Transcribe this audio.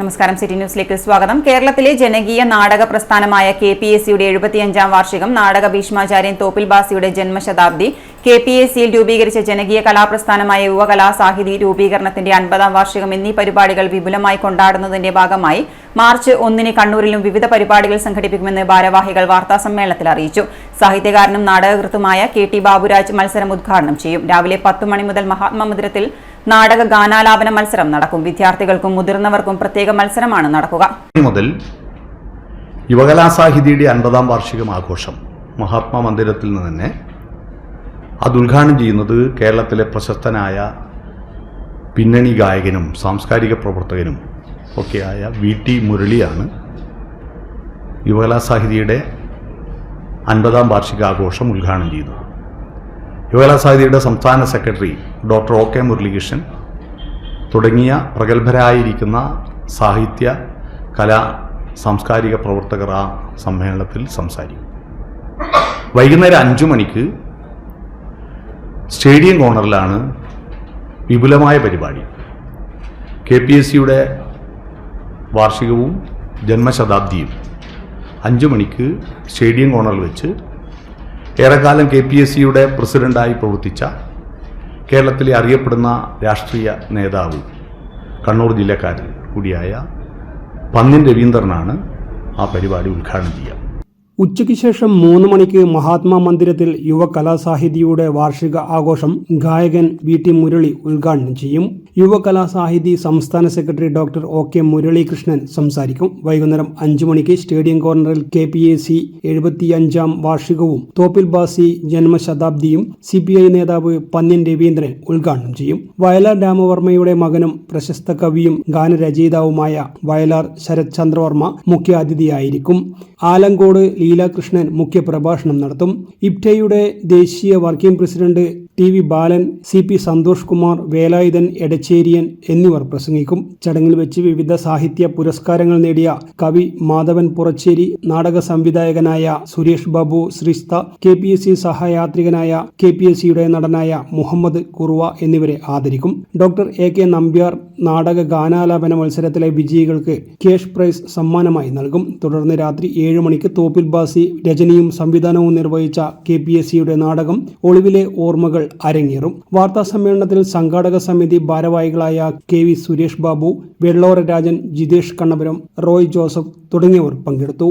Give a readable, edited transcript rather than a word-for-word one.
നമസ്കാരം. സിറ്റി ന്യൂസിലേക്ക് സ്വാഗതം. കേരളത്തിലെ ജനകീയ നാടക പ്രസ്ഥാനമായ KPAC-യുടെ 75-ാം വാർഷികം, നാടക ഭീഷ്മാചാര്യൻ തോപ്പിൽ ഭാസിയുടെ ജന്മശതാബ്ദി, KPAC-യിൽ രൂപീകരിച്ച ജനകീയ കലാപ്രസ്ഥാനമായ യുവകലാസാഹിതി രൂപീകരണത്തിന്റെ 50-ാം വാർഷികം എന്നീ പരിപാടികൾ വിപുലമായി കൊണ്ടാടുന്നതിന്റെ ഭാഗമായി മാർച്ച് 1-ന് കണ്ണൂരിലും വിവിധ പരിപാടികൾ സംഘടിപ്പിക്കുമെന്ന് ഭാരവാഹികൾ വാർത്താസമ്മേളനത്തിൽ അറിയിച്ചു. സാഹിത്യകാരനും നാടകകൃത്തുമായ KT ബാബുരാജ് മത്സരം ഉദ്ഘാടനം ചെയ്യും. രാവിലെ 10 മണി മുതൽ മഹാത്മാ മന്ദിരത്തിൽ നാടക ഗാനാലാപന മത്സരം നടക്കും. വിദ്യാർത്ഥികൾക്കും മുതിർന്നവർക്കും പ്രത്യേക മത്സരമാണ് നടക്കുക. മുതൽ യുവകലാസാഹിതിയുടെ 50-ാം വാർഷികം ആഘോഷം മഹാത്മാ മന്ദിരത്തിൽ നിന്ന് തന്നെ അത് ഉദ്ഘാടനം ചെയ്യുന്നത് കേരളത്തിലെ പ്രശസ്തനായ പിന്നണി ഗായകനും സാംസ്കാരിക പ്രവർത്തകനും ഒക്കെയായ VT മുരളിയാണ്. യുവകലാസാഹിതിയുടെ 50-ാം വാർഷികാഘോഷം ഉദ്ഘാടനം ചെയ്തു. യുവകലാസാഹിതിയുടെ സംസ്ഥാന സെക്രട്ടറി ഡോക്ടർ OK മുരളീകൃഷ്ണൻ തുടങ്ങിയ പ്രഗത്ഭരായിരിക്കുന്ന സാഹിത്യ കലാ സാംസ്കാരിക പ്രവർത്തകർ ആ സമ്മേളനത്തിൽ സംസാരിക്കും. വൈകുന്നേരം 5 മണിക്ക് സ്റ്റേഡിയം കോർണറിലാണ് വിപുലമായ പരിപാടി. KPAC-യുടെ വാർഷികവും ജന്മശതാബ്ദിയും 5 മണിക്ക് സ്റ്റേഡിയം കോർണറിൽ വെച്ച് ഏറെക്കാലം KPAC-യുടെ പ്രസിഡന്റായി പ്രവർത്തിച്ച കേരളത്തിലെ അറിയപ്പെടുന്ന രാഷ്ട്രീയ നേതാവ്, കണ്ണൂർ ജില്ലക്കാരൻ കൂടിയായ പന്ന്യൻ രവീന്ദ്രനാണ് ആ പരിപാടി ഉദ്ഘാടനം ചെയ്യുക. ഉച്ചയ്ക്ക് ശേഷം 3 മണിക്ക് മഹാത്മാ മന്ദിരത്തിൽ യുവ കലാസാഹിതിയുടെ വാർഷിക ആഘോഷം ഗായകൻ VT മുരളി ഉദ്ഘാടനം ചെയ്യും. യുവ കലാസാഹിതി സംസ്ഥാന സെക്രട്ടറി ഡോക്ടർ OK മുരളീകൃഷ്ണൻ സംസാരിക്കും. വൈകുന്നേരം 5 മണിക്ക് സ്റ്റേഡിയം കോർണറിൽ KPAC 75-ാം വാർഷികവും തോപ്പിൽ ഭാസി ജന്മശതാബ്ദിയും CPI നേതാവ് പന്ന്യൻ രവീന്ദ്രൻ ഉദ്ഘാടനം ചെയ്യും. വയലാർ രാമവർമ്മയുടെ മകനും പ്രശസ്ത കവിയും ഗാനരചയിതാവുമായ വയലാർ ശരത് ചന്ദ്രവർമ്മ മുഖ്യ അതിഥിയായിരിക്കും. ആലങ്കോട് ലീലാകൃഷ്ണൻ മുഖ്യ പ്രഭാഷണം നടത്തും. ഇബ്റ്റയുടെ ദേശീയ വർക്കിംഗ് പ്രസിഡന്റ് TV ബാലൻ, CP സന്തോഷ് കുമാർ, വേലായുധൻ എടച്ചേരിയൻ എന്നിവർ പ്രസംഗിക്കും. ചടങ്ങിൽ വെച്ച് വിവിധ സാഹിത്യ പുരസ്കാരങ്ങൾ നേടിയ കവി മാധവൻ പുറച്ചേരി, നാടക സംവിധായകനായ സുരേഷ് ബാബു ശ്രീസ്ത, KPAC സഹയാത്രികനായ KPAC-യുടെ നടനായ മുഹമ്മദ് കുറുവ എന്നിവരെ ആദരിക്കും. ഡോക്ടർ AK നമ്പ്യാർ നാടക ഗാനാലാപന മത്സരത്തിലെ വിജയികൾക്ക് ക്യാഷ് പ്രൈസ് സമ്മാനമായി നൽകും. തുടർന്ന് രാത്രി 7 മണിക്ക് തോപ്പിൽ ഭാസി രചനയും സംവിധാനവും നിർവഹിച്ച KPAC-യുടെ നാടകം ഒളിവിലെ ഓർമ്മകൾ അരങ്ങേറും. വാർത്താ സമ്മേളനത്തിൽ സംഘാടക സമിതി ഭാരവാഹികളായ KV സുരേഷ് ബാബു, വെള്ളോറ രാജൻ, ജിതേഷ് കണ്ണപുരം, റോയ് ജോസഫ് തുടങ്ങിയവർ പങ്കെടുത്തു.